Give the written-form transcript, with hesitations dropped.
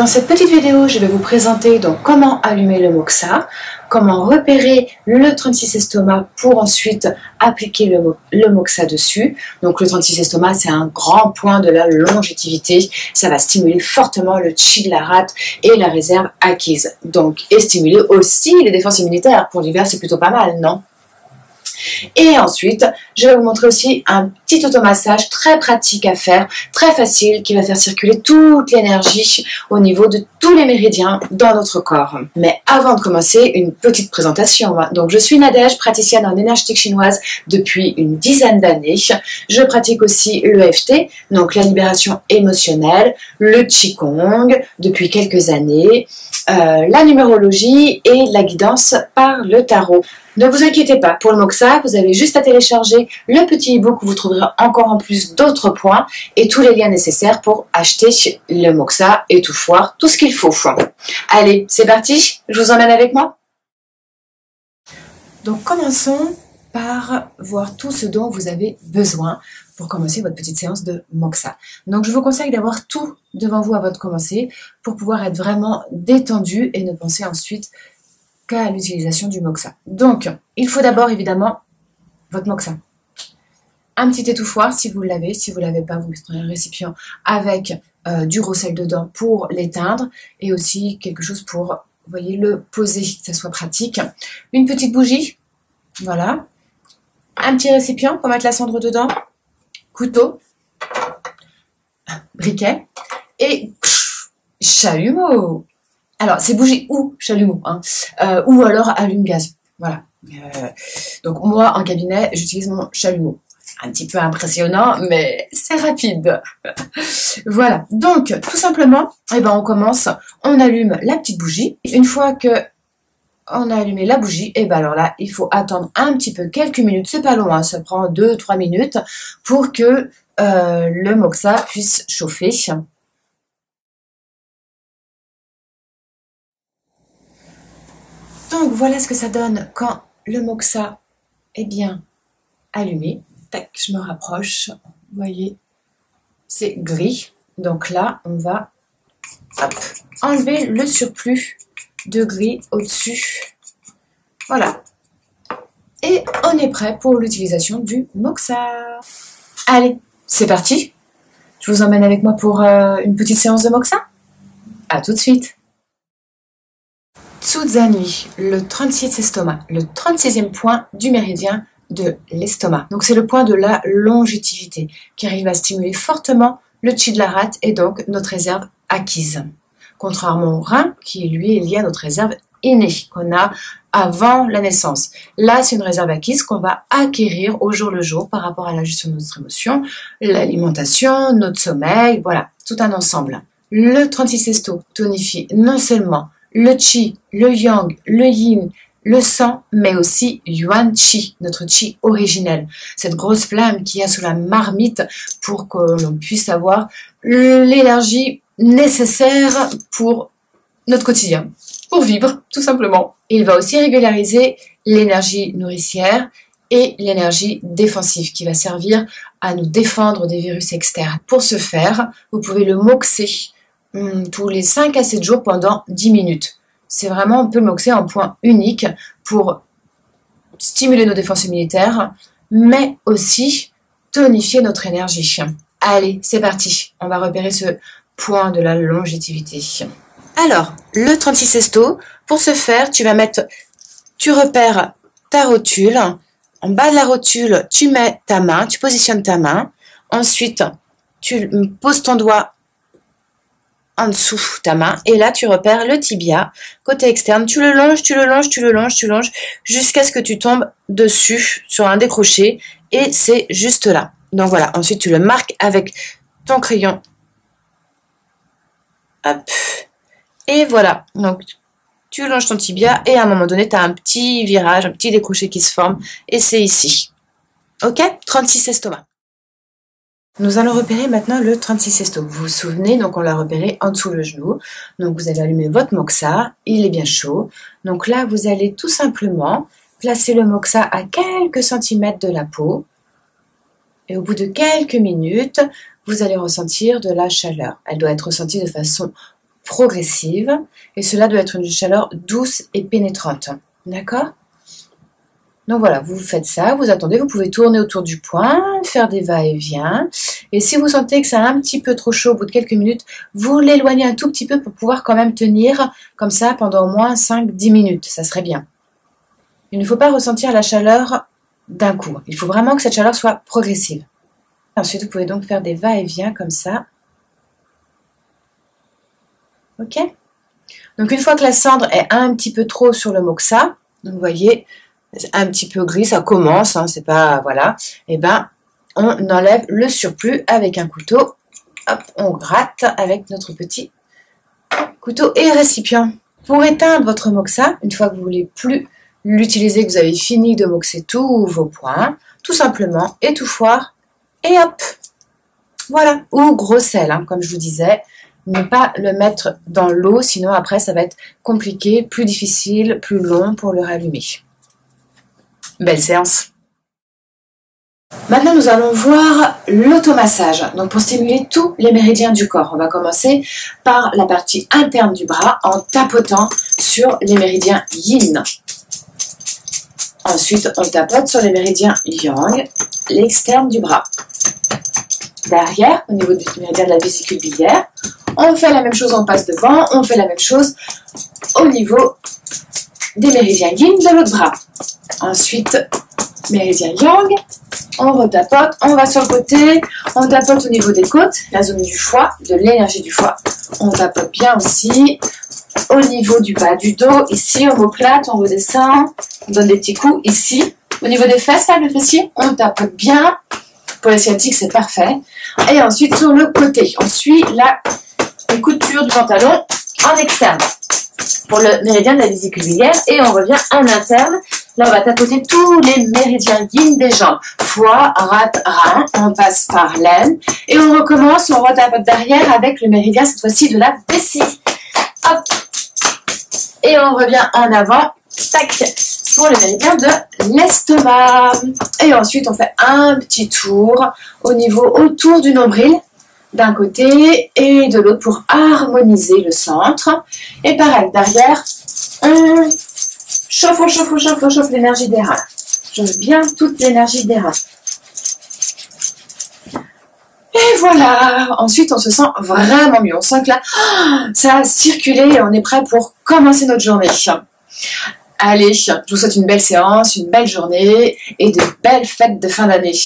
Dans cette petite vidéo, je vais vous présenter donc comment allumer le moxa, comment repérer le 36 estomac pour ensuite appliquer le moxa dessus. Donc le 36 estomac, c'est un grand point de la longévité. Ça va stimuler fortement le chi de la rate et la réserve acquise. Donc, et stimuler aussi les défenses immunitaires. Pour l'hiver, c'est plutôt pas mal, non ? Et ensuite, je vais vous montrer aussi un petit automassage très pratique à faire, très facile, qui va faire circuler toute l'énergie au niveau de tous les méridiens dans notre corps. Mais avant de commencer, une petite présentation. Donc, je suis Nadège, praticienne en énergétique chinoise depuis une dizaine d'années. Je pratique aussi l'EFT, donc la libération émotionnelle, le Qigong depuis quelques années, la numérologie et la guidance par le tarot. Ne vous inquiétez pas, pour le moxa, vous avez juste à télécharger le petit e-book où vous trouverez encore en plus d'autres points et tous les liens nécessaires pour acheter le moxa, étouffoir, tout ce qu'il faut. Allez, c'est parti, je vous emmène avec moi. Donc commençons par voir tout ce dont vous avez besoin pour commencer votre petite séance de moxa. Donc je vous conseille d'avoir tout devant vous avant de commencer pour pouvoir être vraiment détendu et ne penser ensuite qu'à l'utilisation du moxa. Donc, il faut d'abord évidemment votre moxa. Un petit étouffoir si vous l'avez. Si vous ne l'avez pas, vous mettrez un récipient avec du rosel dedans pour l'éteindre et aussi quelque chose pour, vous voyez, le poser, que ça soit pratique. Une petite bougie, voilà. Un petit récipient pour mettre la cendre dedans. Couteau, briquet et chalumeau. Alors, c'est bougie ou chalumeau, hein, ou alors allume-gaz. Voilà. Donc, moi, en cabinet, j'utilise mon chalumeau. C'est un petit peu impressionnant, mais c'est rapide. Voilà. Donc, tout simplement, eh ben, on commence, on allume la petite bougie. Une fois que on a allumé la bougie, et ben alors là, il faut attendre un petit peu, quelques minutes. C'est pas long, hein, ça prend 2-3 minutes pour que le moxa puisse chauffer. Donc voilà ce que ça donne quand le moxa est bien allumé. Tac, je me rapproche. Vous voyez, c'est gris. Donc là, on va enlever le surplus de gris au-dessus. Voilà. Et on est prêt pour l'utilisation du moxa. Allez, c'est parti. Je vous emmène avec moi pour une petite séance de moxa. À tout de suite. Tsuzanui, le 36 estomac, le 36e point du méridien de l'estomac. Donc c'est le point de la longévité qui arrive à stimuler fortement le chi de la rate et donc notre réserve acquise. Contrairement au rein qui lui est lié à notre réserve innée qu'on a avant la naissance. Là c'est une réserve acquise qu'on va acquérir au jour le jour par rapport à la gestion de notre émotion, l'alimentation, notre sommeil, voilà, tout un ensemble. Le 36 esto tonifie non seulement le chi, le yang, le yin, le sang, mais aussi yuan chi, notre chi originel. Cette grosse flamme qu'il y a sous la marmite pour que l'on puisse avoir l'énergie nécessaire pour notre quotidien, pour vivre, tout simplement. Il va aussi régulariser l'énergie nourricière et l'énergie défensive qui va servir à nous défendre des virus externes. Pour ce faire, vous pouvez le moxer tous les 5 à 7 jours pendant 10 minutes. C'est vraiment, on peut le moxer en point unique pour stimuler nos défenses immunitaires, mais aussi tonifier notre énergie. Allez, c'est parti. On va repérer ce point de la longévité. Alors, le 36 esto, pour ce faire, tu repères ta rotule. En bas de la rotule, tu mets ta main, tu positionnes ta main. Ensuite, tu poses ton doigt en dessous ta main et là tu repères le tibia côté externe, tu le longes, tu le longes, tu le longes, tu le longes jusqu'à ce que tu tombes dessus sur un décroché et c'est juste là. Donc voilà, ensuite tu le marques avec ton crayon. Hop. Et voilà, donc tu longes ton tibia et à un moment donné tu as un petit virage, un petit décroché qui se forme et c'est ici. Ok, 36 estomac. Nous allons repérer maintenant le 36 esto. Vous vous souvenez, donc on l'a repéré en dessous le genou. Donc vous allez allumer votre moxa, il est bien chaud. Donc là, vous allez tout simplement placer le moxa à quelques centimètres de la peau. Et au bout de quelques minutes, vous allez ressentir de la chaleur. Elle doit être ressentie de façon progressive et cela doit être une chaleur douce et pénétrante. D'accord? Donc voilà, vous faites ça, vous attendez, vous pouvez tourner autour du point, faire des va-et-vient. Et si vous sentez que c'est un petit peu trop chaud au bout de quelques minutes, vous l'éloignez un tout petit peu pour pouvoir quand même tenir comme ça pendant au moins 5-10 minutes. Ça serait bien. Il ne faut pas ressentir la chaleur d'un coup. Il faut vraiment que cette chaleur soit progressive. Ensuite, vous pouvez donc faire des va-et-vient comme ça. Ok? Donc une fois que la cendre est un petit peu trop sur le moxa, donc vous voyez, un petit peu gris, ça commence, hein, c'est pas, voilà, et ben on enlève le surplus avec un couteau, hop, on gratte avec notre petit couteau et récipient. Pour éteindre votre moxa, une fois que vous voulez plus l'utiliser, que vous avez fini de moxer tous vos points, tout simplement étouffoir et hop, voilà, ou gros sel, hein, comme je vous disais, ne pas le mettre dans l'eau, sinon après ça va être compliqué, plus difficile, plus long pour le rallumer. Belle séance. Maintenant, nous allons voir l'automassage. Donc, pour stimuler tous les méridiens du corps, on va commencer par la partie interne du bras en tapotant sur les méridiens yin. Ensuite, on tapote sur les méridiens yang, l'externe du bras. Derrière, au niveau du méridien de la vésicule biliaire, on fait la même chose, on passe devant, on fait la même chose au niveau des méridiens yin de l'autre bras. Ensuite, méridien yang, on retapote, on va sur le côté, on tapote au niveau des côtes, la zone du foie, de l'énergie du foie. On tapote bien aussi au niveau du bas du dos, ici, omoplate, on redescend, on donne des petits coups ici. Au niveau des fesses, là, le fessier, on tapote bien. Pour les sciatiques, c'est parfait. Et ensuite, sur le côté, on suit la couture du pantalon en externe pour le méridien de la vésicule biliaire et on revient en interne. Là, on va tapoter tous les méridiens yin des jambes. Foie, rate, rein, on passe par l'aine et on recommence, on retapote derrière avec le méridien, cette fois-ci, de la vessie. Hop. Et on revient en avant, tac, pour le méridien de l'estomac. Et ensuite, on fait un petit tour au niveau autour du nombril, d'un côté et de l'autre pour harmoniser le centre. Et pareil, derrière, on chauffe l'énergie des reins. Je veux bien toute l'énergie des reins. Et voilà, ensuite on se sent vraiment mieux. On sent que là, ça a circulé et on est prêt pour commencer notre journée. Allez, je vous souhaite une belle séance, une belle journée et de belles fêtes de fin d'année.